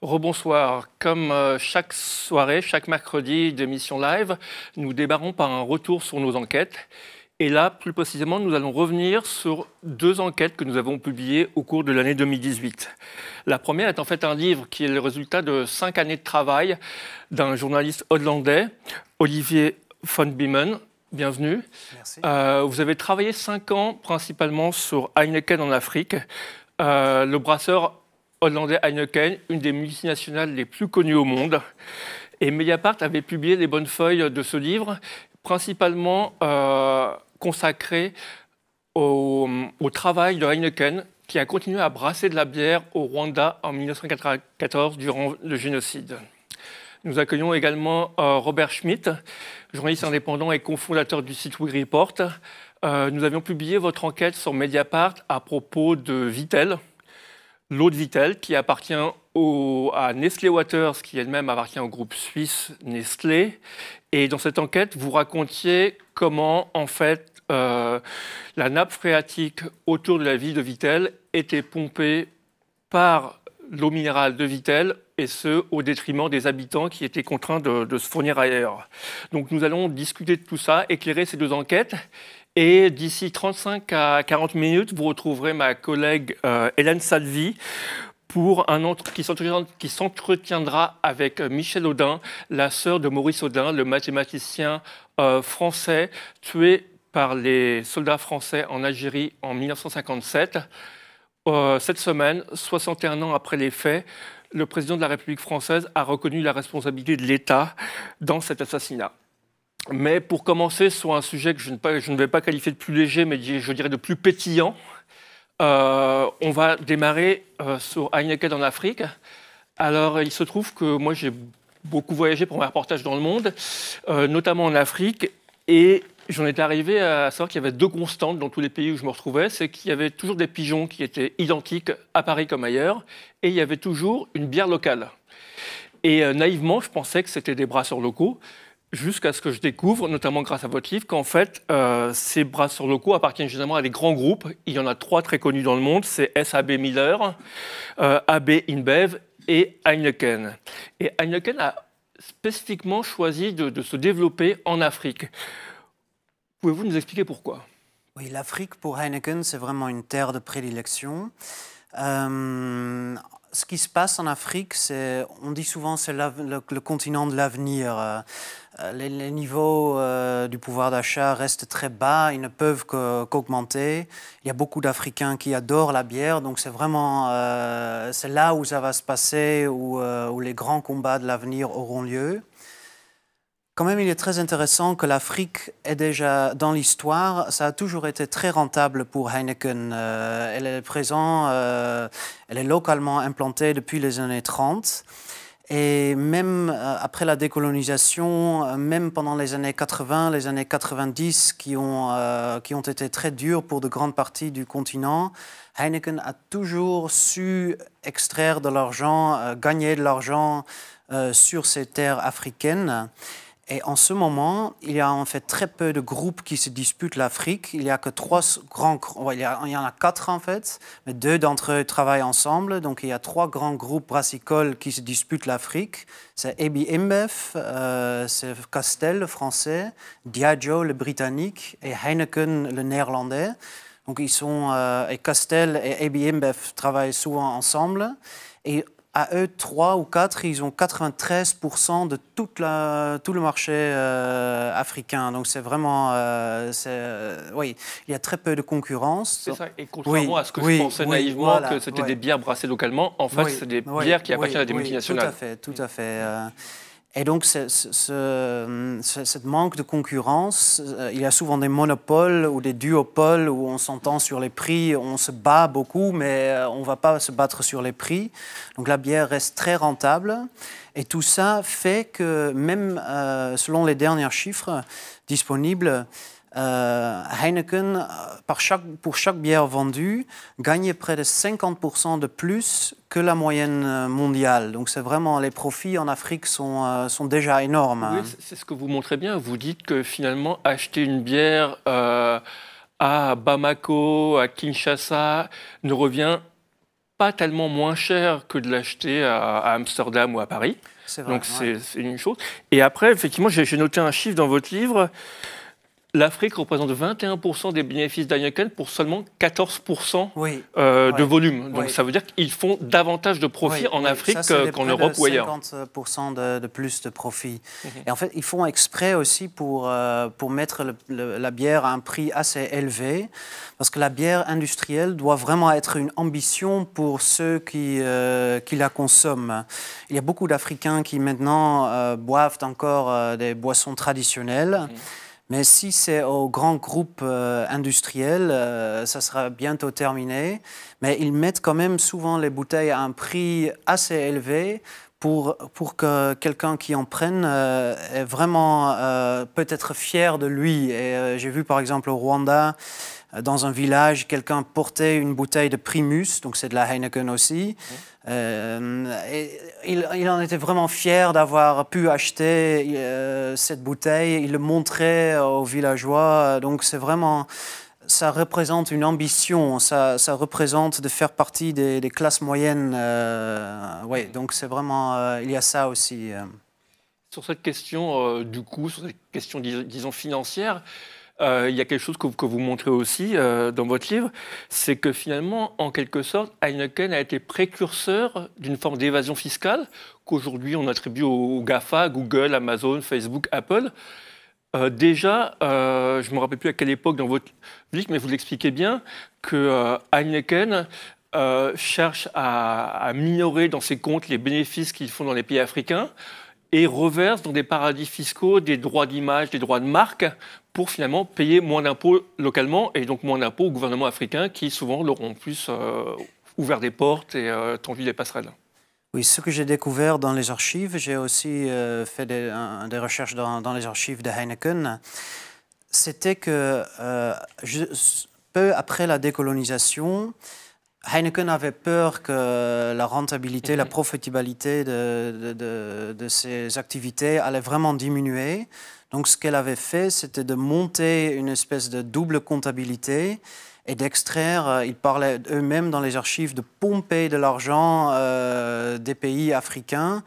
Rebonsoir. Comme chaque soirée, chaque mercredi d'émission live, nous démarrons par un retour sur nos enquêtes. Et là, plus précisément, nous allons revenir sur deux enquêtes que nous avons publiées au cours de l'année 2018. La première est en fait un livre qui est le résultat de 5 années de travail d'un journaliste hollandais, Olivier von Biemen. Bienvenue. Merci. Vous avez travaillé 5 ans principalement sur Heineken en Afrique. Le brasseur hollandais Heineken, une des multinationales les plus connues au monde. Et Mediapart avait publié les bonnes feuilles de ce livre, principalement consacré au travail de Heineken, qui a continué à brasser de la bière au Rwanda en 1994 durant le génocide. Nous accueillons également Robert Schmitt, journaliste indépendant et cofondateur du site We Report. Nous avions publié votre enquête sur Mediapart à propos de Vittel, l'eau de Vittel, qui appartient à Nestlé Waters, qui elle-même appartient au groupe suisse Nestlé. Et dans cette enquête, vous racontiez comment, en fait, la nappe phréatique autour de la ville de Vittel était pompée par l'eau minérale de Vittel, et ce, au détriment des habitants qui étaient contraints de se fournir ailleurs. Donc nous allons discuter de tout ça, éclairer ces deux enquêtes. Et d'ici 35 à 40 minutes, vous retrouverez ma collègue Hélène Salvi pour qui s'entretiendra avec Michel Audin, la sœur de Maurice Audin, le mathématicien français tué par les soldats français en Algérie en 1957. Cette semaine, 61 ans après les faits, le président de la République française a reconnu la responsabilité de l'État dans cet assassinat. Mais pour commencer sur un sujet que je ne vais pas qualifier de plus léger, mais je dirais de plus pétillant, on va démarrer sur Heineken en Afrique. Alors, il se trouve que moi, j'ai beaucoup voyagé pour mes reportages dans le monde, notamment en Afrique, et j'en étais arrivé à savoir qu'il y avait deux constantes dans tous les pays où je me retrouvais, c'est qu'il y avait toujours des pigeons qui étaient identiques à Paris comme ailleurs, et il y avait toujours une bière locale. Et naïvement, je pensais que c'était des brasseurs locaux, jusqu'à ce que je découvre, notamment grâce à votre livre, qu'en fait, ces brasseurs locaux appartiennent généralement à des grands groupes. Il y en a 3 très connus dans le monde, c'est SAB Miller, AB InBev et Heineken. Et Heineken a spécifiquement choisi de se développer en Afrique. Pouvez-vous nous expliquer pourquoi ? Oui, l'Afrique pour Heineken, c'est vraiment une terre de prédilection. Ce qui se passe en Afrique, on dit souvent c'est le continent de l'avenir. Les niveaux du pouvoir d'achat restent très bas, ils ne peuvent qu'augmenter. Il y a beaucoup d'Africains qui adorent la bière, donc c'est vraiment c'est là où ça va se passer, où les grands combats de l'avenir auront lieu. Quand même, il est très intéressant que l'Afrique est déjà dans l'histoire. Ça a toujours été très rentable pour Heineken. Elle est présente, elle est localement implantée depuis les années 30. Et même après la décolonisation, même pendant les années 80, les années 90, qui ont été très dures pour de grandes parties du continent, Heineken a toujours su extraire de l'argent, gagner de l'argent sur ces terres africaines. Et en ce moment, il y a en fait très peu de groupes qui se disputent l'Afrique. Il y a que 3 grands... Il y en a 4 en fait, mais 2 d'entre eux travaillent ensemble. Donc il y a 3 grands groupes brassicoles qui se disputent l'Afrique. C'est AB InBev, c'est Castel, le français, Diageo, le britannique, et Heineken, le néerlandais. Donc et Castel et AB InBev travaillent souvent ensemble. Et à eux, 3 ou 4, ils ont 93% de tout le marché africain. Donc c'est vraiment... oui, il y a très peu de concurrence. C'est ça, et contrairement à ce que je pensais naïvement, voilà, que c'était des bières brassées localement, en fait, c'est des bières qui appartiennent à des multinationales. Tout à fait. Et donc, ce manque de concurrence, il y a souvent des monopoles ou des duopoles où on s'entend sur les prix, on se bat beaucoup, mais on ne va pas se battre sur les prix. Donc, la bière reste très rentable. Et tout ça fait que même selon les derniers chiffres disponibles, Heineken, pour chaque bière vendue, gagnait près de 50% de plus que la moyenne mondiale. Donc c'est vraiment, les profits en Afrique sont déjà énormes. Oui, c'est ce que vous montrez bien. Vous dites que finalement, acheter une bière à Bamako, à Kinshasa, ne revient pas tellement moins cher que de l'acheter à Amsterdam ou à Paris. C'est vrai, Donc c'est une chose. Et après, effectivement, j'ai noté un chiffre dans votre livre. L'Afrique représente 21% des bénéfices d'Heineken pour seulement 14% de volume. Donc ça veut dire qu'ils font davantage de profit en Afrique qu'en Europe ou ailleurs. 50% de plus de profit. Et en fait, ils font exprès aussi pour mettre la bière à un prix assez élevé, parce que la bière industrielle doit vraiment être une ambition pour ceux qui la consomment. Il y a beaucoup d'Africains qui maintenant boivent encore des boissons traditionnelles. Mais si c'est aux grands groupes industriels, ça sera bientôt terminé. Mais ils mettent quand même souvent les bouteilles à un prix assez élevé pour que quelqu'un qui en prenne est vraiment peut être fier de lui. Et j'ai vu par exemple au Rwanda, dans un village, quelqu'un portait une bouteille de Primus, donc c'est de la Heineken aussi. Et il en était vraiment fier d'avoir pu acheter cette bouteille. Il le montrait aux villageois. Donc c'est vraiment, ça représente une ambition. Ça représente de faire partie des classes moyennes. Ouais, donc c'est vraiment, il y a ça aussi. Sur cette question du coût, sur cette question disons financière. Il y a quelque chose que vous montrez aussi dans votre livre, c'est que finalement, en quelque sorte, Heineken a été précurseur d'une forme d'évasion fiscale qu'aujourd'hui on attribue aux GAFA, Google, Amazon, Facebook, Apple. Déjà, je ne me rappelle plus à quelle époque dans votre livre, mais vous l'expliquez bien, que Heineken cherche à minorer dans ses comptes les bénéfices qu'ils font dans les pays africains et reverse dans des paradis fiscaux des droits d'image, des droits de marque pour finalement payer moins d'impôts localement et donc moins d'impôts au gouvernement africain qui souvent leur ont plus ouvert des portes et tendu des passerelles. Oui, ce que j'ai découvert dans les archives, j'ai aussi fait des recherches dans les archives de Heineken, c'était que peu après la décolonisation, Heineken avait peur que la rentabilité, la profitabilité de ses activités allait vraiment diminuer. Donc ce qu'elle avait fait, c'était de monter une espèce de double comptabilité et d'extraire, ils parlaient eux-mêmes dans les archives, de pomper de l'argent des pays africains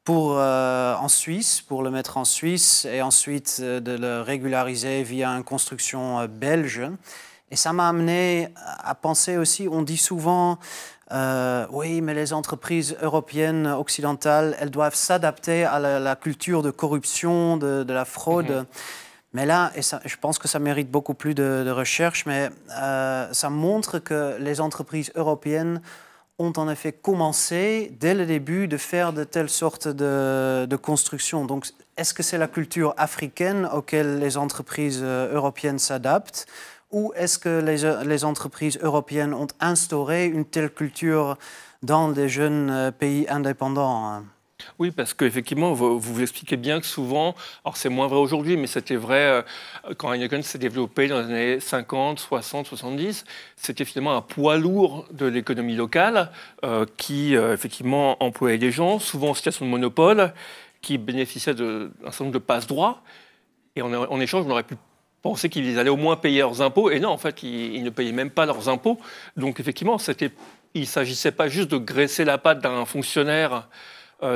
en Suisse, pour le mettre en Suisse et ensuite de le régulariser via une construction belge. Et ça m'a amené à penser aussi, on dit souvent, oui, mais les entreprises européennes, occidentales, elles doivent s'adapter à la culture de corruption, de la fraude. Mais là, et ça, je pense que ça mérite beaucoup plus de recherche, mais ça montre que les entreprises européennes ont en effet commencé dès le début de faire de telles sortes de constructions. Donc, est-ce que c'est la culture africaine auquel les entreprises européennes s'adaptent? Ou est-ce que les entreprises européennes ont instauré une telle culture dans des jeunes pays indépendants? Oui, parce qu'effectivement, vous expliquez bien que souvent, alors c'est moins vrai aujourd'hui, mais c'était vrai quand Heineken s'est développé dans les années 50, 60, 70, c'était finalement un poids lourd de l'économie locale qui, effectivement, employait des gens, souvent en situation de monopole, qui bénéficiaient d'un certain nombre de passe-droits. Et en échange, on aurait pu penser qu'ils allaient au moins payer leurs impôts. Et non, en fait, ils ne payaient même pas leurs impôts. Donc, effectivement, il ne s'agissait pas juste de graisser la patte d'un fonctionnaire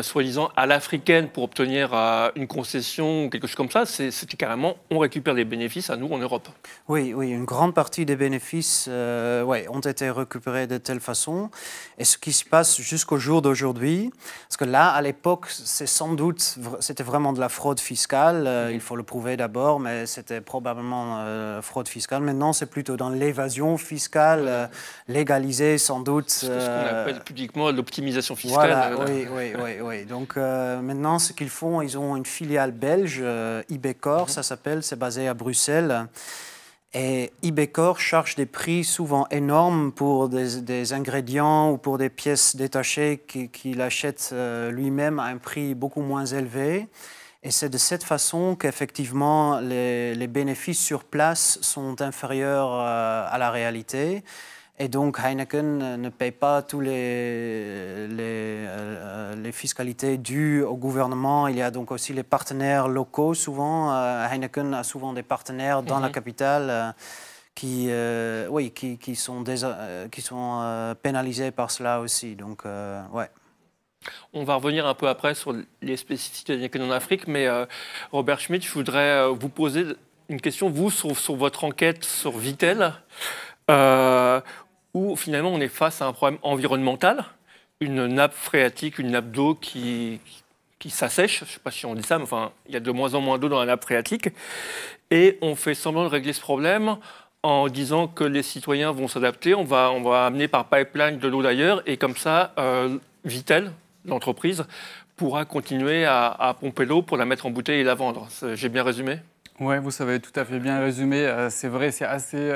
soi-disant à l'africaine pour obtenir une concession ou quelque chose comme ça, c'était carrément on récupère les bénéfices à nous en Europe. Oui, une grande partie des bénéfices ont été récupérés de telle façon. Et ce qui se passe jusqu'au jour d'aujourd'hui, parce que là, à l'époque, c'était vraiment de la fraude fiscale, il faut le prouver d'abord, mais c'était probablement fraude fiscale. Maintenant, c'est plutôt dans l'évasion fiscale, légalisée sans doute. C'est ce qu'on appelle publiquement l'optimisation fiscale. Voilà, oui. Donc maintenant, ce qu'ils font, ils ont une filiale belge, Ibecor, ça s'appelle, c'est basé à Bruxelles. Et Ibecor charge des prix souvent énormes pour des ingrédients ou pour des pièces détachées qu'il achète lui-même à un prix beaucoup moins élevé. Et c'est de cette façon qu'effectivement les bénéfices sur place sont inférieurs à la réalité. Et donc Heineken ne paye pas tous les fiscalités dues au gouvernement. Il y a donc aussi les partenaires locaux souvent. Heineken a souvent des partenaires dans la capitale qui sont pénalisés par cela aussi. Donc, ouais. On va revenir un peu après sur les spécificités de Heineken en Afrique, mais Robert Schmitt, je voudrais vous poser une question, vous, sur votre enquête sur Vittel, où finalement on est face à un problème environnemental, une nappe phréatique, une nappe d'eau qui s'assèche, je ne sais pas si on dit ça, mais enfin, il y a de moins en moins d'eau dans la nappe phréatique, et on fait semblant de régler ce problème en disant que les citoyens vont s'adapter, on va amener par pipeline de l'eau d'ailleurs, et comme ça, Vittel, l'entreprise, pourra continuer à pomper l'eau pour la mettre en bouteille et la vendre. J'ai bien résumé ? Oui, vous savez tout à fait bien résumé. C'est vrai, c'est assez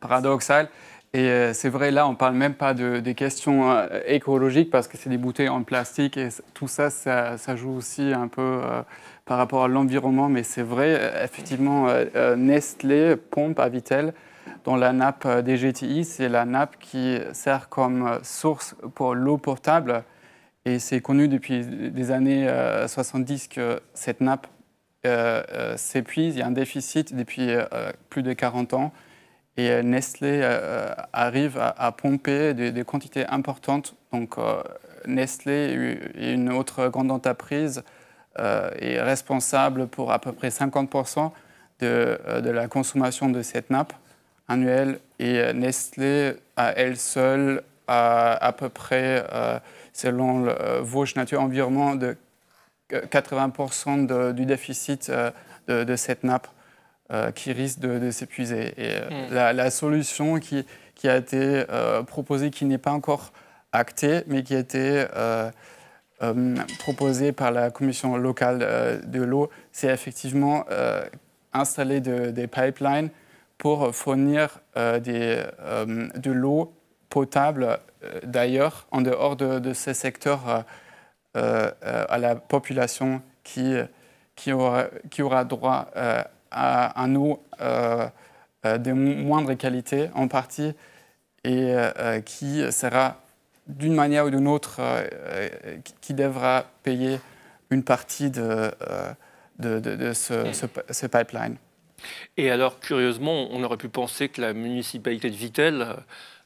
paradoxal. Et c'est vrai, là, on ne parle même pas des questions écologiques parce que c'est des bouteilles en plastique et tout ça, ça joue aussi un peu par rapport à l'environnement. Mais c'est vrai, effectivement, Nestlé pompe à Vittel dans la nappe des GTI. C'est la nappe qui sert comme source pour l'eau potable. Et c'est connu depuis les années 70 que cette nappe s'épuise. Il y a un déficit depuis plus de 40 ans. Et Nestlé arrive à pomper des quantités importantes. Donc Nestlé et une autre grande entreprise est responsable pour à peu près 50% de la consommation de cette nappe annuelle. Et Nestlé, à elle seule, a à peu près, selon Vosges Nature Environnement, de 80% du déficit de cette nappe qui risque de s'épuiser. Et la solution qui a été proposée, qui n'est pas encore actée, mais qui a été proposée par la commission locale de l'eau, c'est effectivement installer des pipelines pour fournir de l'eau potable d'ailleurs, en dehors de ces secteurs, à la population qui aura droit à une eau de moindre qualité en partie et qui sera d'une manière ou d'une autre qui devra payer une partie de ce pipeline. Et alors, curieusement, on aurait pu penser que la municipalité de Vittel,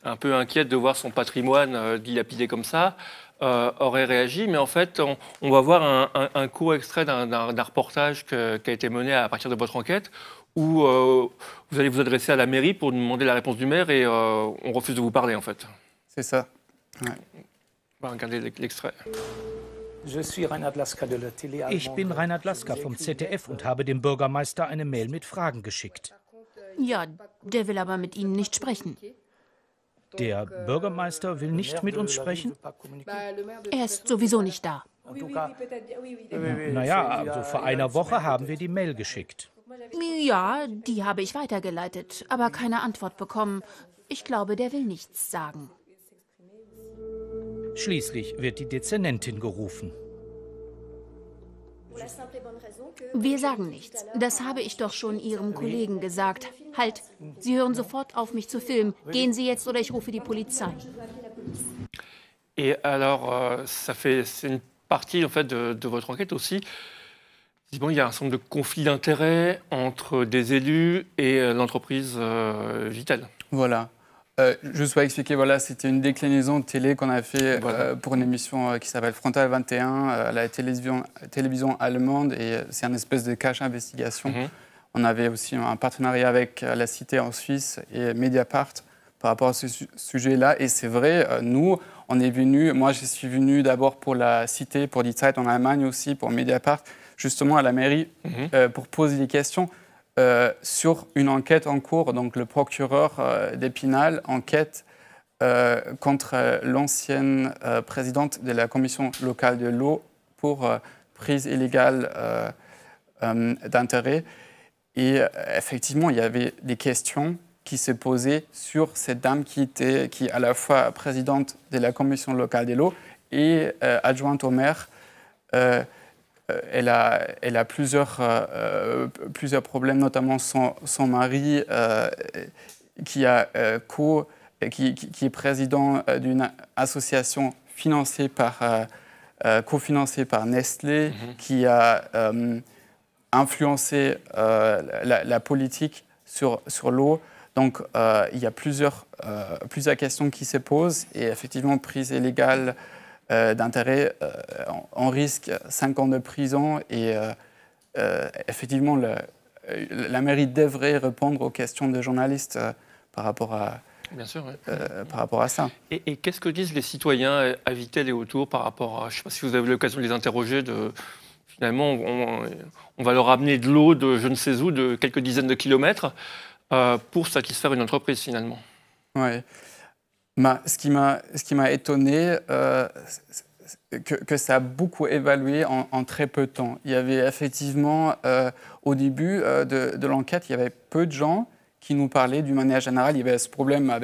un peu inquiète de voir son patrimoine dilapidé comme ça, aurait réagi. Mais en fait, on va voir un court extrait d'un reportage qui a été mené à partir de votre enquête, où vous allez vous adresser à la mairie pour demander la réponse du maire et on refuse de vous parler, en fait. C'est ça. Ouais. On va regarder l'extrait. Ich bin Reinhard Lasker vom ZDF und habe dem Bürgermeister eine Mail mit Fragen geschickt. Ja, der will aber mit Ihnen nicht sprechen. Der Bürgermeister will nicht mit uns sprechen? Er ist sowieso nicht da. Naja, also vor einer Woche haben wir die Mail geschickt. Ja, die habe ich weitergeleitet, aber keine Antwort bekommen. Ich glaube, der will nichts sagen. Schließlich wird die Dezernentin gerufen. Wir sagen nichts. Das habe ich doch schon Ihrem Kollegen gesagt. Halt, Sie hören sofort auf, mich zu filmen. Gehen Sie jetzt oder ich rufe die Polizei. Et alors, c'est une partie en fait, de votre enquête aussi. Bon, il y a un certain nombre de conflits d'intérêts entre des élus et l'entreprise Vittel. Voilà. Juste pour expliquer, voilà, c'était une déclinaison de télé qu'on a fait pour une émission qui s'appelle Frontal 21 à la télévision allemande et c'est une espèce de cache investigation. On avait aussi un partenariat avec la Cité en Suisse et Mediapart par rapport à ce sujet-là. Et c'est vrai, nous, on est venus, moi je suis venu d'abord pour la Cité, pour Die Zeit en Allemagne aussi, pour Mediapart, justement à la mairie pour poser des questions. Sur une enquête en cours, donc le procureur d'Épinal enquête contre l'ancienne présidente de la commission locale de l'eau pour prise illégale d'intérêt. Et effectivement, il y avait des questions qui se posaient sur cette dame qui est à la fois présidente de la commission locale de l'eau et adjointe au maire. Elle a plusieurs problèmes, notamment son mari qui est président d'une association cofinancée par Nestlé, qui a influencé la politique sur l'eau Donc, il y a plusieurs questions qui se posent. Et effectivement, prise illégale d'intérêt, on risque 5 ans de prison. Et effectivement, la mairie devrait répondre aux questions des journalistes par rapport à... Bien sûr, oui. Par rapport à ça. Et qu'est-ce que disent les citoyens à Vittel et autour par rapport à... Je ne sais pas si vous avez l'occasion de les interroger. Finalement, on va leur amener de l'eau de je ne sais où, de quelques dizaines de kilomètres, pour satisfaire une entreprise, finalement. Oui. Ce qui m'a étonné, que ça a beaucoup évalué en très peu de temps. Il y avait effectivement, au début de l'enquête, il y avait peu de gens qui nous parlaient d'une manière générale. Il y avait ce problème,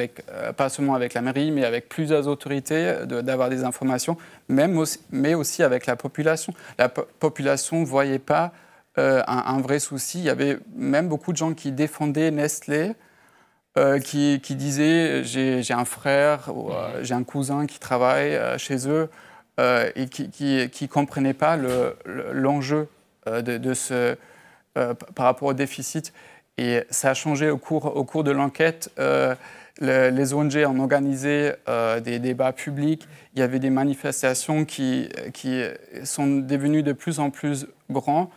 pas seulement avec la mairie, mais avec plusieurs autorités, d'avoir des informations, mais aussi avec la population. La population ne voyait pas un vrai souci. Il y avait même beaucoup de gens qui défendaient Nestlé, qui disaient j'ai un frère ou j'ai un cousin qui travaille chez eux et qui ne comprenaient pas l'enjeu de ce, par rapport au déficit. Et ça a changé au cours de l'enquête. Les ONG ont organisé des débats publics. Il y avait des manifestations qui sont devenues de plus en plus grandes.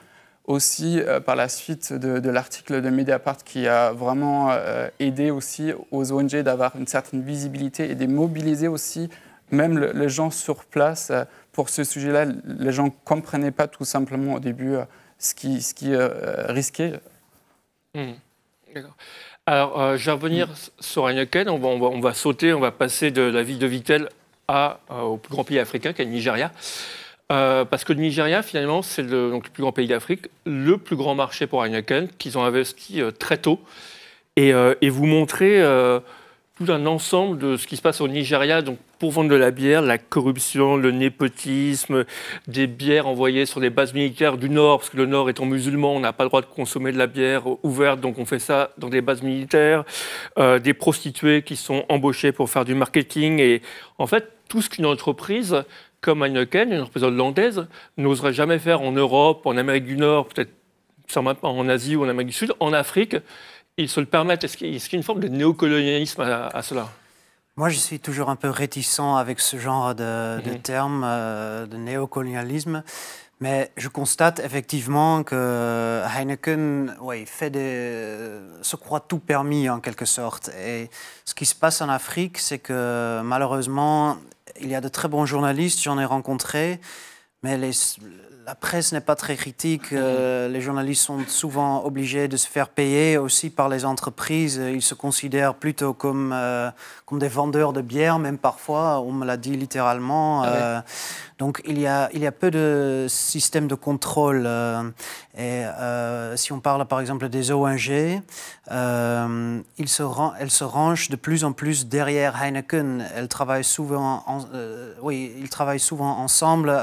Aussi, par la suite de l'article de Mediapart qui a vraiment aidé aussi aux ONG d'avoir une certaine visibilité et de mobiliser aussi même les gens sur place pour ce sujet-là. Les gens ne comprenaient pas tout simplement au début ce qui risquait. D'accord. Alors, je vais revenir sur Heineken. On va sauter, on va passer de la ville de Vittel au plus grand pays africain, qui est le Nigeria. Parce que le Nigeria, finalement, c'est le plus grand pays d'Afrique, le plus grand marché pour Heineken, qu'ils ont investi très tôt. Et vous montrez tout un ensemble de ce qui se passe au Nigeria, donc pour vendre de la bière, la corruption, le népotisme, des bières envoyées sur les bases militaires du Nord, parce que le Nord étant musulman, on n'a pas le droit de consommer de la bière ouverte, donc on fait ça dans des bases militaires, des prostituées qui sont embauchées pour faire du marketing, et en fait, tout ce qu'une entreprise comme Heineken, une entreprise hollandaise, n'oserait jamais faire en Europe, en Amérique du Nord, peut-être sûrement pas en Asie ou en Amérique du Sud, en Afrique, ils se le permettent. Est-ce qu'il y a une forme de néocolonialisme à cela ? Moi, je suis toujours un peu réticent avec ce genre de terme de néocolonialisme. Mais je constate effectivement que Heineken se croit tout permis en quelque sorte. Et ce qui se passe en Afrique, c'est que malheureusement, il y a de très bons journalistes, j'en ai rencontré, mais la presse n'est pas très critique. Les journalistes sont souvent obligés de se faire payer aussi par les entreprises. Ils se considèrent plutôt comme des vendeurs de bière, même parfois, on me l'a dit littéralement. Donc il y a peu de système de contrôle. Si on parle par exemple des ONG, elles se rangent de plus en plus derrière Heineken. Ils travaillent souvent ensemble.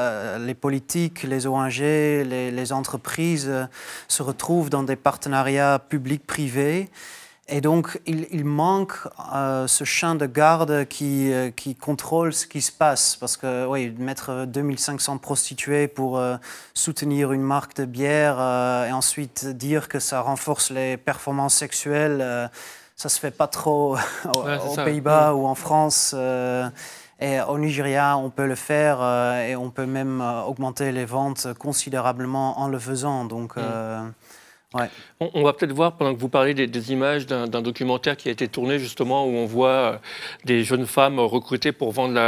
Les politiques, les ONG, les entreprises se retrouvent dans des partenariats publics-privés. Et donc, il manque ce chien de garde qui contrôle ce qui se passe. Parce que, mettre 2500 prostituées pour soutenir une marque de bière et ensuite dire que ça renforce les performances sexuelles, ça se fait pas trop aux Pays-Bas ou en France. Et au Nigeria, on peut le faire et on peut même augmenter les ventes considérablement en le faisant. Donc... Ouais. On va peut-être voir, pendant que vous parlez des images d'un documentaire qui a été tourné justement, où on voit des jeunes femmes recrutées pour vendre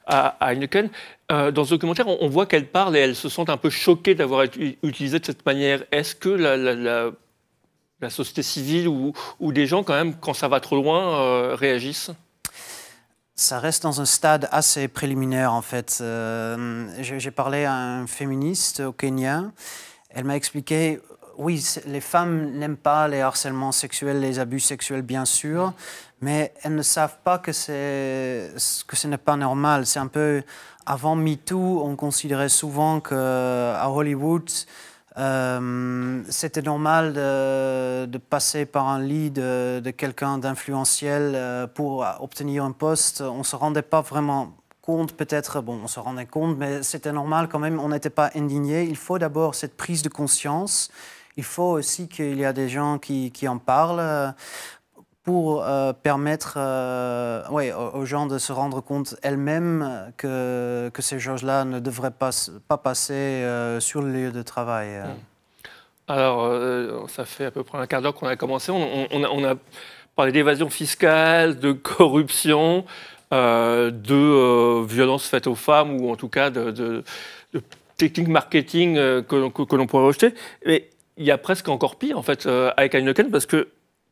à Heineken. Dans ce documentaire, on voit qu'elles parlent et elles se sentent un peu choquées d'avoir été utilisées de cette manière. Est-ce que la société civile ou des gens, quand même, quand ça va trop loin, réagissent ? Ça reste dans un stade assez préliminaire, en fait. J'ai parlé à un féministe au Kenya. Elle m'a expliqué... Oui, les femmes n'aiment pas les harcèlements sexuels, les abus sexuels, bien sûr, mais elles ne savent pas que ce n'est pas normal. C'est un peu... Avant MeToo, on considérait souvent qu'à Hollywood, c'était normal de passer par un lit de quelqu'un d'influentiel pour obtenir un poste. On ne se rendait pas vraiment compte, peut-être, on se rendait compte, mais c'était normal quand même, on n'était pas indigné. Il faut d'abord cette prise de conscience. Il faut aussi qu'il y ait des gens qui en parlent. pour permettre aux gens de se rendre compte elles-mêmes que ces choses-là ne devraient pas passer sur le lieu de travail. Alors, ça fait à peu près un quart d'heure qu'on a commencé. On a parlé d'évasion fiscale, de corruption, de violences faites aux femmes, ou en tout cas de techniques marketing que l'on pourrait rejeter. Mais il y a presque encore pire, en fait, avec Heineken, parce que,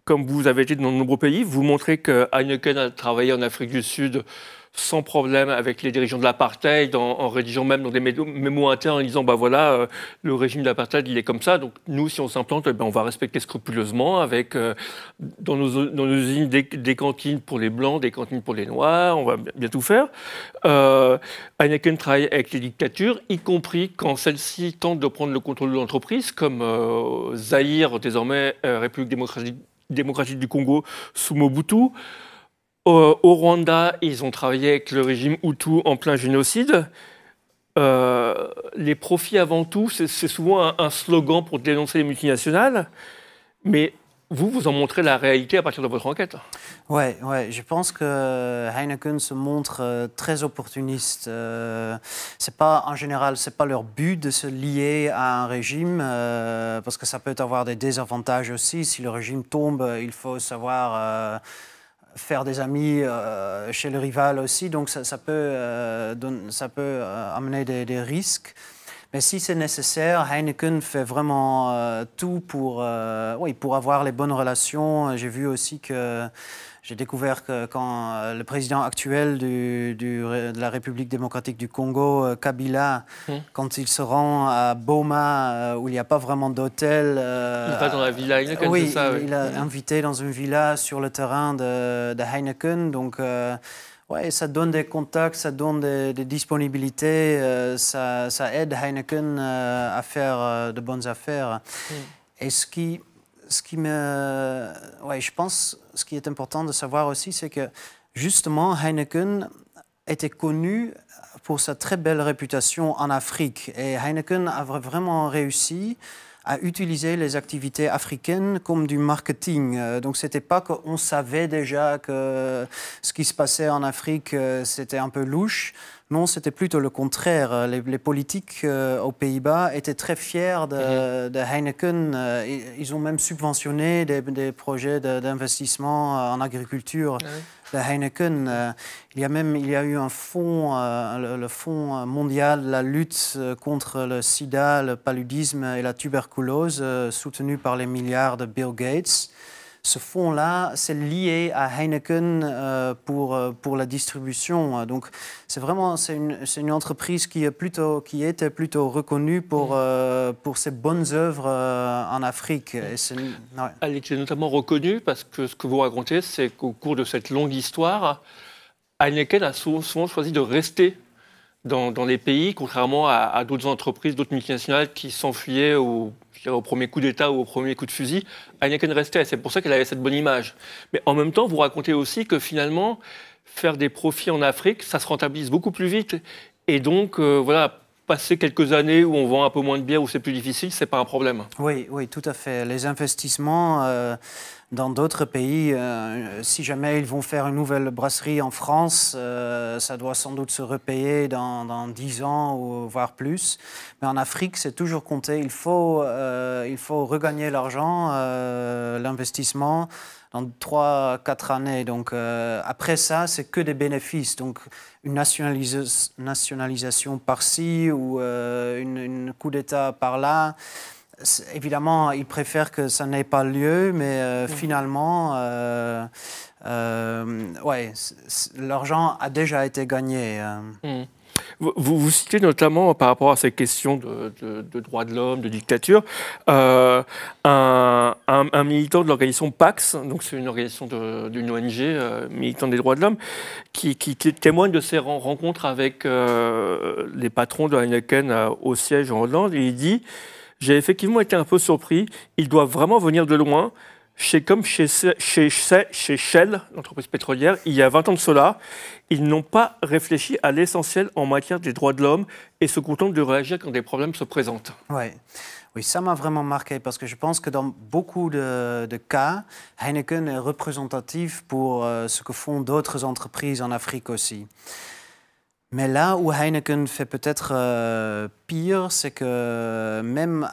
comme vous avez été dans de nombreux pays, vous montrez que Heineken a travaillé en Afrique du Sud sans problème avec les dirigeants de l'apartheid, en rédigeant même dans des mémos internes en disant voilà, le régime de l'apartheid, il est comme ça, donc nous, si on s'implante, on va respecter scrupuleusement avec dans nos usines des cantines pour les blancs, des cantines pour les noirs, on va bien tout faire. Heineken travaille avec les dictatures, y compris quand celles-ci tentent de prendre le contrôle de l'entreprise, comme Zaïre, désormais République démocratique du Congo, sous Mobutu. Au Rwanda, ils ont travaillé avec le régime Hutu en plein génocide. Les profits avant tout, c'est souvent un slogan pour dénoncer les multinationales, mais vous en montrez la réalité à partir de votre enquête. Oui, je pense que Heineken se montre très opportuniste. En général, ce n'est pas leur but de se lier à un régime, parce que ça peut avoir des désavantages aussi. Si le régime tombe, il faut savoir faire des amis chez le rival aussi, donc ça peut amener des risques. Mais si c'est nécessaire, Heineken fait vraiment tout pour avoir les bonnes relations. J'ai découvert que quand le président actuel de la République démocratique du Congo, Kabila, quand il se rend à Boma, où il n'y a pas vraiment d'hôtel... il va dans la villa Heineken, oui, c'est ça, il a invité dans une villa sur le terrain de Heineken. Donc, ça donne des contacts, ça donne des disponibilités, ça aide Heineken à faire de bonnes affaires. Et je pense, ce qui est important de savoir aussi, c'est que justement Heineken était connu pour sa très belle réputation en Afrique. Et Heineken a vraiment réussi à utiliser les activités africaines comme du marketing. Donc, ce n'était pas qu'on savait déjà que ce qui se passait en Afrique, c'était un peu louche. Non, c'était plutôt le contraire. Les politiques aux Pays-Bas étaient très fiers de Heineken. Ils ont même subventionné des projets d'investissement en agriculture de Heineken. Il y a eu un fonds, le Fonds mondial de la lutte contre le sida, le paludisme et la tuberculose, soutenu par les milliards de Bill Gates. Ce fonds-là, c'est lié à Heineken pour la distribution. Donc, c'est une entreprise qui était plutôt reconnue pour ses bonnes œuvres en Afrique. Elle était notamment reconnue parce que ce que vous racontez, c'est qu'au cours de cette longue histoire, Heineken a souvent choisi de rester dans les pays, contrairement à d'autres entreprises, d'autres multinationales qui s'enfuyaient au premier coup d'État ou au premier coup de fusil. Heineken restait, c'est pour ça qu'elle avait cette bonne image. Mais en même temps, vous racontez aussi que finalement, faire des profits en Afrique, ça se rentabilise beaucoup plus vite. Et donc, passer quelques années où on vend un peu moins de bière, où c'est plus difficile, c'est pas un problème. Oui, tout à fait. Les investissements dans d'autres pays, si jamais ils vont faire une nouvelle brasserie en France, ça doit sans doute se repayer dans 10 ans ou voire plus. Mais en Afrique, c'est toujours compté. Il faut regagner l'argent, l'investissement, dans 3-4 années. Donc, après ça, c'est que des bénéfices. Donc, une nationalisation par-ci ou une coup d'État par-là. Évidemment, ils préfèrent que ça n'ait pas lieu, mais finalement, l'argent a déjà été gagné. Vous citez notamment, par rapport à ces questions de droits de l'homme, de dictature, un militant de l'organisation PAX, donc c'est une organisation d'une ONG, militant des droits de l'homme, qui témoigne de ses rencontres avec les patrons de Heineken au siège en Hollande, et il dit: j'ai effectivement été un peu surpris, ils doivent vraiment venir de loin. Comme chez Shell, l'entreprise pétrolière, il y a 20 ans de cela, ils n'ont pas réfléchi à l'essentiel en matière des droits de l'homme et se contentent de réagir quand des problèmes se présentent. Ouais. Oui, ça m'a vraiment marqué parce que je pense que dans beaucoup de cas, Heineken est représentatif pour ce que font d'autres entreprises en Afrique aussi. Mais là où Heineken fait peut-être pire, c'est que même,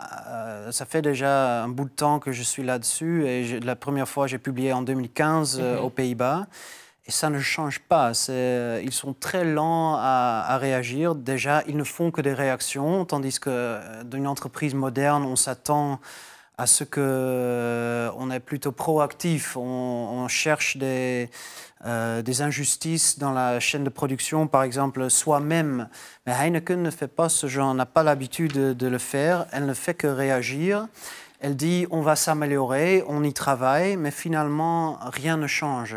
ça fait déjà un bout de temps que je suis là-dessus et la première fois j'ai publié en 2015 aux Pays-Bas et ça ne change pas. Ils sont très lents à réagir. Déjà, ils ne font que des réactions, tandis que d'une entreprise moderne, on s'attend à ce qu'on est plutôt proactif. On cherche des injustices dans la chaîne de production, par exemple, soi-même. Mais Heineken ne fait pas ce genre, n'a pas l'habitude de le faire. Elle ne fait que réagir. Elle dit on va s'améliorer, on y travaille, mais finalement rien ne change.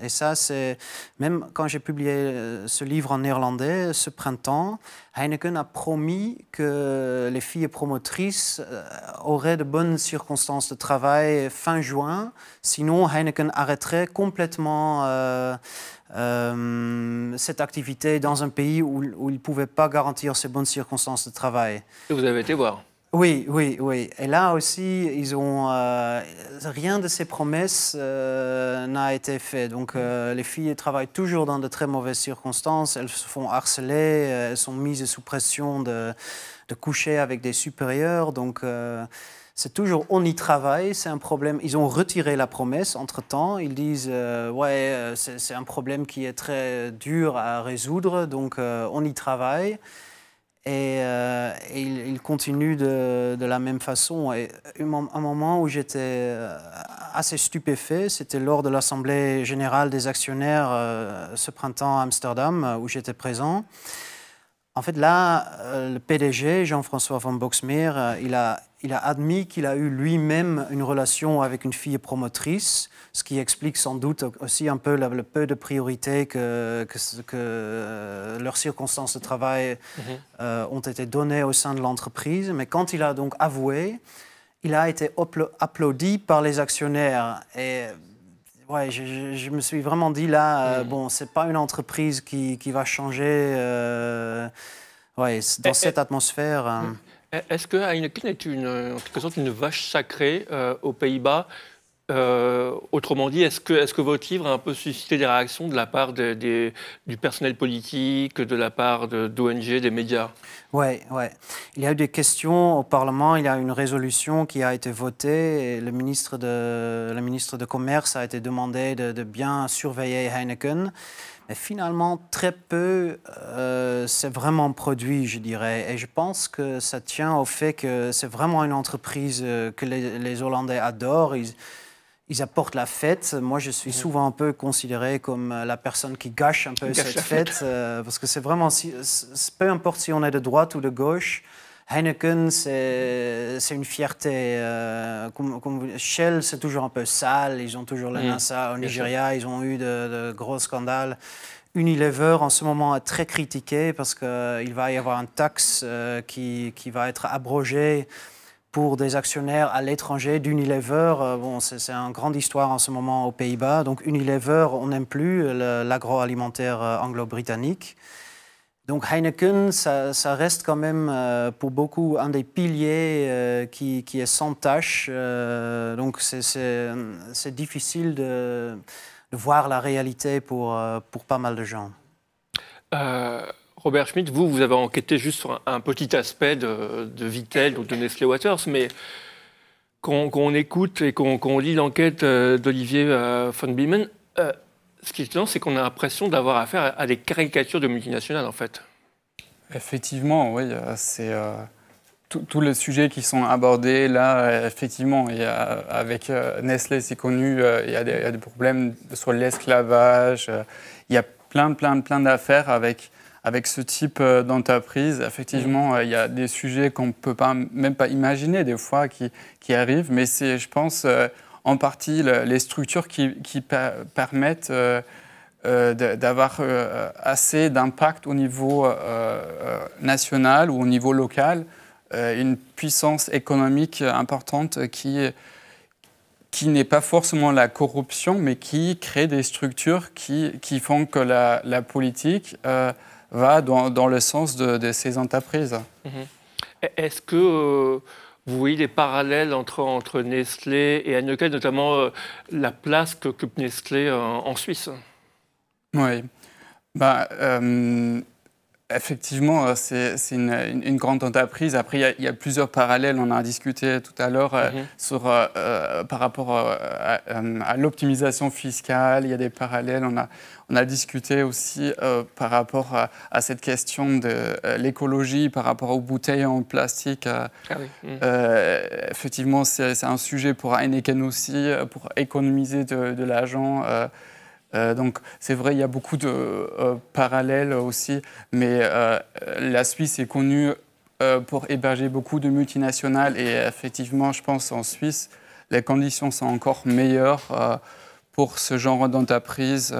Et ça, c'est même quand j'ai publié ce livre en néerlandais ce printemps, Heineken a promis que les filles promotrices auraient de bonnes circonstances de travail fin juin. Sinon, Heineken arrêterait complètement cette activité dans un pays où il ne pouvait pas garantir ces bonnes circonstances de travail. Et vous avez été voir? Oui. Et là aussi, ils ont rien de ces promesses n'a été fait. Donc, les filles travaillent toujours dans de très mauvaises circonstances. Elles se font harceler, elles sont mises sous pression de coucher avec des supérieurs. Donc, c'est toujours on y travaille. C'est un problème. Ils ont retiré la promesse entre-temps. Ils disent c'est un problème qui est très dur à résoudre. Donc, on y travaille. Et il continue de la même façon. Et un moment où j'étais assez stupéfait, c'était lors de l'Assemblée générale des actionnaires ce printemps à Amsterdam, où j'étais présent. En fait, là, le PDG, Jean-François van Boxmeer, il a admis qu'il a eu lui-même une relation avec une fille promotrice, ce qui explique sans doute aussi un peu le peu de priorité que leurs circonstances de travail ont été données au sein de l'entreprise. Mais quand il a donc avoué, il a été applaudi par les actionnaires. Et ouais, je me suis vraiment dit là, bon, c'est pas une entreprise qui va changer dans cette atmosphère. Est-ce que Heineken est en quelque sorte une vache sacrée aux Pays-Bas? Autrement dit, est-ce que votre livre a un peu suscité des réactions de la part du personnel politique, de la part d'ONG, des médias? Oui. Il y a eu des questions au Parlement, il y a une résolution qui a été votée et le ministre de Commerce a été demandé de bien surveiller Heineken. Mais finalement, très peu c'est vraiment produit, je dirais. Et je pense que ça tient au fait que c'est vraiment une entreprise que les Hollandais adorent. Ils apportent la fête. Moi, je suis souvent un peu considéré comme la personne qui gâche un peu cette fête. Parce que c'est vraiment, peu importe si on est de droite ou de gauche, Heineken, c'est une fierté. Shell, c'est toujours un peu sale. Ils ont toujours le NASA au Nigeria. Ils ont eu de gros scandales. Unilever, en ce moment, est très critiqué parce qu'il va y avoir une taxe qui va être abrogée pour des actionnaires à l'étranger d'Unilever. C'est une grande histoire en ce moment aux Pays-Bas. Donc Unilever, on n'aime plus l'agroalimentaire anglo-britannique. Donc Heineken, ça reste quand même pour beaucoup un des piliers qui est sans tâche. Donc c'est difficile de voir la réalité pour pas mal de gens. Robert Schmitt, vous avez enquêté juste sur un petit aspect de Vittel, donc de Nestlé Waters, mais quand on écoute et qu'on lit l'enquête d'Olivier von Biemen, ce qui est étonnant, c'est qu'on a l'impression d'avoir affaire à des caricatures de multinationales, en fait. Effectivement, oui, c'est tous les sujets qui sont abordés là. Effectivement, avec Nestlé, c'est connu, il y a des problèmes sur l'esclavage. Il y a plein d'affaires avec ce type d'entreprise. Effectivement, il y a des sujets qu'on ne peut même pas imaginer des fois qui arrivent, mais c'est, je pense, en partie les structures qui permettent d'avoir assez d'impact au niveau national ou au niveau local, une puissance économique importante qui qui n'est pas forcément la corruption, mais qui crée des structures qui font que la politique va dans le sens de ces entreprises. Est-ce que vous voyez des parallèles entre Nestlé et Heineken, notamment la place qu'occupe Nestlé en Suisse? Oui. Effectivement, c'est une grande entreprise. Après, il y a plusieurs parallèles. On en a discuté tout à l'heure par rapport à l'optimisation fiscale. Il y a des parallèles. On a discuté aussi par rapport à cette question de l'écologie, par rapport aux bouteilles en plastique. Effectivement, c'est un sujet pour Heineken aussi, pour économiser de l'argent. Donc c'est vrai, il y a beaucoup de parallèles aussi, mais la Suisse est connue pour héberger beaucoup de multinationales et effectivement, je pense en Suisse, les conditions sont encore meilleures pour ce genre d'entreprise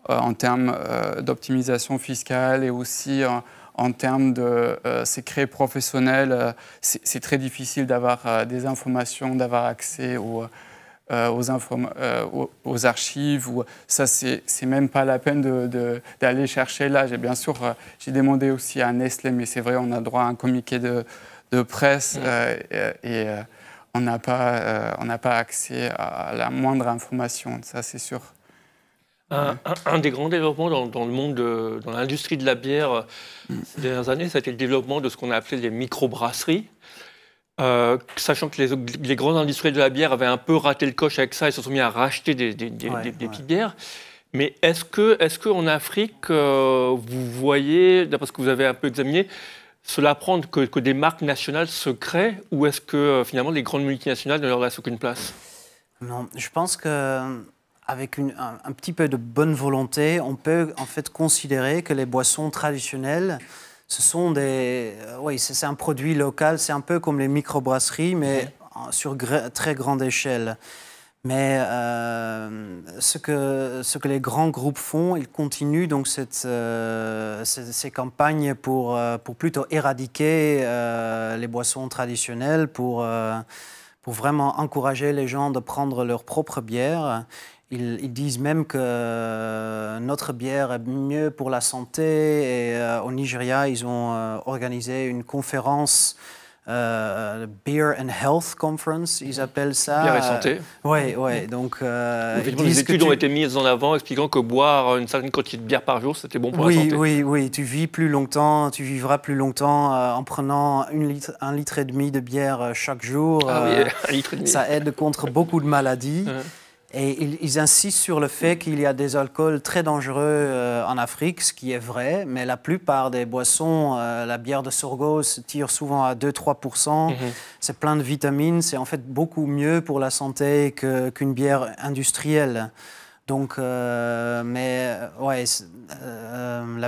en termes d'optimisation fiscale et aussi en termes de secrets professionnels. C'est très difficile d'avoir des informations, d'avoir accès aux archives. Ça, c'est même pas la peine d'aller chercher là. Bien sûr, j'ai demandé aussi à Nestlé, mais c'est vrai, on a droit à un communiqué de presse et on n'a pas accès à la moindre information. Ça, c'est sûr. Un des grands développements dans le monde, dans l'industrie de la bière ces dernières années, ça a été le développement de ce qu'on a appelé les microbrasseries. Sachant que les grands industriels de la bière avaient un peu raté le coche avec ça, ils se sont mis à racheter des petites bières. Mais est-ce qu'en Afrique, vous voyez, d'après ce que vous avez un peu examiné, cela prendre que des marques nationales se créent, ou est-ce que finalement les grandes multinationales ne leur laissent aucune place? Non, je pense qu'avec un petit peu de bonne volonté, on peut en fait considérer que les boissons traditionnelles, ce sont c'est un produit local, c'est un peu comme les microbrasseries, mais sur très grande échelle. Mais ce que les grands groupes font, ils continuent donc ces campagnes pour plutôt éradiquer les boissons traditionnelles, pour vraiment encourager les gens de prendre leur propre bière. Ils disent même que notre bière est mieux pour la santé. Et au Nigeria, ils ont organisé une conférence, Beer and Health Conference, ils appellent ça. Bière et santé. Oui. Donc, les études ont été mises en avant expliquant que boire une certaine quantité de bière par jour, c'était bon pour la santé. Oui. Tu vivras plus longtemps en prenant 1,5 litre de bière chaque jour. 1,5 litre. Ça aide contre beaucoup de maladies. Et ils insistent sur le fait qu'il y a des alcools très dangereux en Afrique, ce qui est vrai, mais la plupart des boissons, la bière de sorgho se tire souvent à 2-3%. C'est plein de vitamines, c'est en fait beaucoup mieux pour la santé qu'une bière industrielle. Donc, la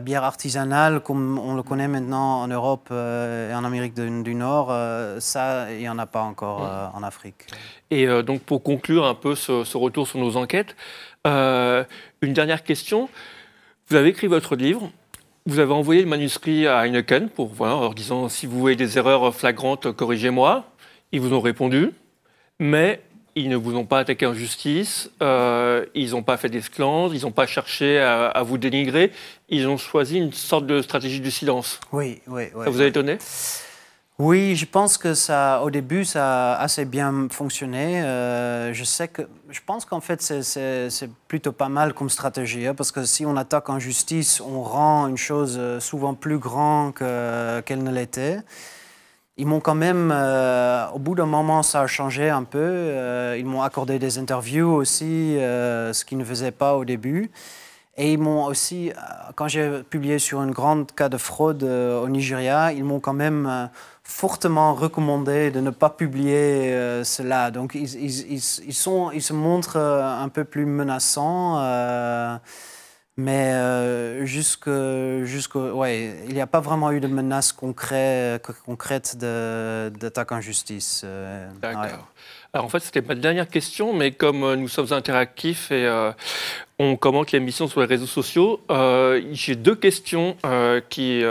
bière artisanale, comme on le connaît maintenant en Europe et en Amérique du Nord, ça, il n'y en a pas encore en Afrique. Et donc, pour conclure un peu ce retour sur nos enquêtes, une dernière question. Vous avez écrit votre livre, vous avez envoyé le manuscrit à Heineken en leur disant « si vous voyez des erreurs flagrantes, corrigez-moi ». Ils vous ont répondu, mais ils ne vous ont pas attaqué en justice, ils n'ont pas fait d'esclandre, ils n'ont pas cherché à vous dénigrer, ils ont choisi une sorte de stratégie du silence. Oui. Ça vous a étonné ? Oui, je pense que au début, ça a assez bien fonctionné. Je pense qu'en fait, c'est plutôt pas mal comme stratégie, parce que si on attaque en justice, on rend une chose souvent plus grande qu'elle ne l'était. Ils m'ont quand même, au bout d'un moment, ça a changé un peu. Ils m'ont accordé des interviews aussi, ce qu'ils ne faisaient pas au début. Et ils m'ont aussi, quand j'ai publié sur un grand cas de fraude au Nigeria, ils m'ont quand même fortement recommandé de ne pas publier cela. Donc ils se montrent un peu plus menaçants. Mais ouais, il n'y a pas vraiment eu de menace concrète d'attaque en justice. D'accord. Ouais. Alors en fait, c'était ma dernière question, mais comme nous sommes interactifs et on commente l'émission sur les réseaux sociaux, j'ai deux questions qui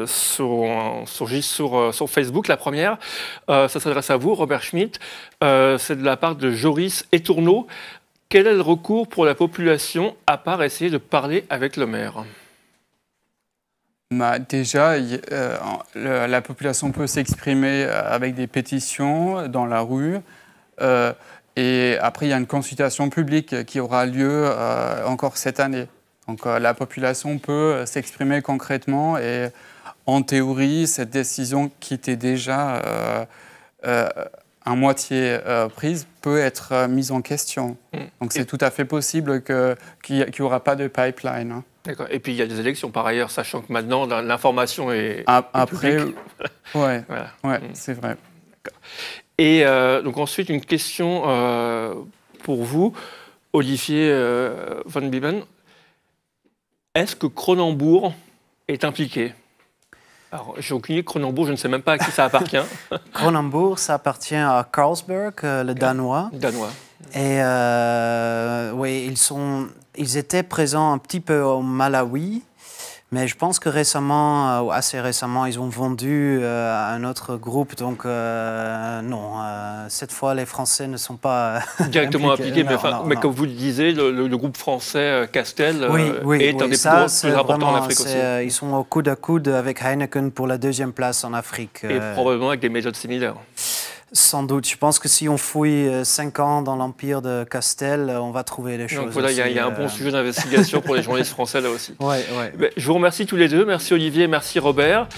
surgissent sur Facebook. La première, ça s'adresse à vous, Robert Schmitt. C'est de la part de Joris Etourneau. Quel est le recours pour la population, à part essayer de parler avec le maire? Déjà, la population peut s'exprimer avec des pétitions dans la rue. Et après, il y a une consultation publique qui aura lieu encore cette année. Donc la population peut s'exprimer concrètement et en théorie, cette décision qui était déjà à moitié prise peut être mise en question. Donc c'est tout à fait possible qu'il n'y aura pas de pipeline. Hein. D'accord. Et puis il y a des élections par ailleurs, sachant que maintenant l'information est après, publique. Ouais, Voilà. ouais, c'est vrai. D'accord. Et donc ensuite, une question pour vous, Olivier Van Bieben. Est-ce que Cronenbourg est impliqué? Alors, j'ai aucune idée, Cronenbourg, je ne sais même pas à qui ça appartient. Cronenbourg, ça appartient à Carlsberg, le Danois. Danois. Et oui, ils étaient présents un petit peu au Malawi. Mais je pense que récemment, ou assez récemment, ils ont vendu à un autre groupe. Donc non, cette fois, les Français ne sont pas directement impliqués. Non, mais comme vous le disiez, le groupe français Castel oui, est un des plus importants en Afrique aussi. Ils sont au coude à coude avec Heineken pour la deuxième place en Afrique. Et probablement avec des méthodes similaires. Sans doute. Je pense que si on fouille 5 ans dans l'empire de Castel, on va trouver des choses. Donc voilà, il y a un bon sujet d'investigation pour les journalistes français là aussi. Ouais. Je vous remercie tous les deux. Merci Olivier, merci Robert.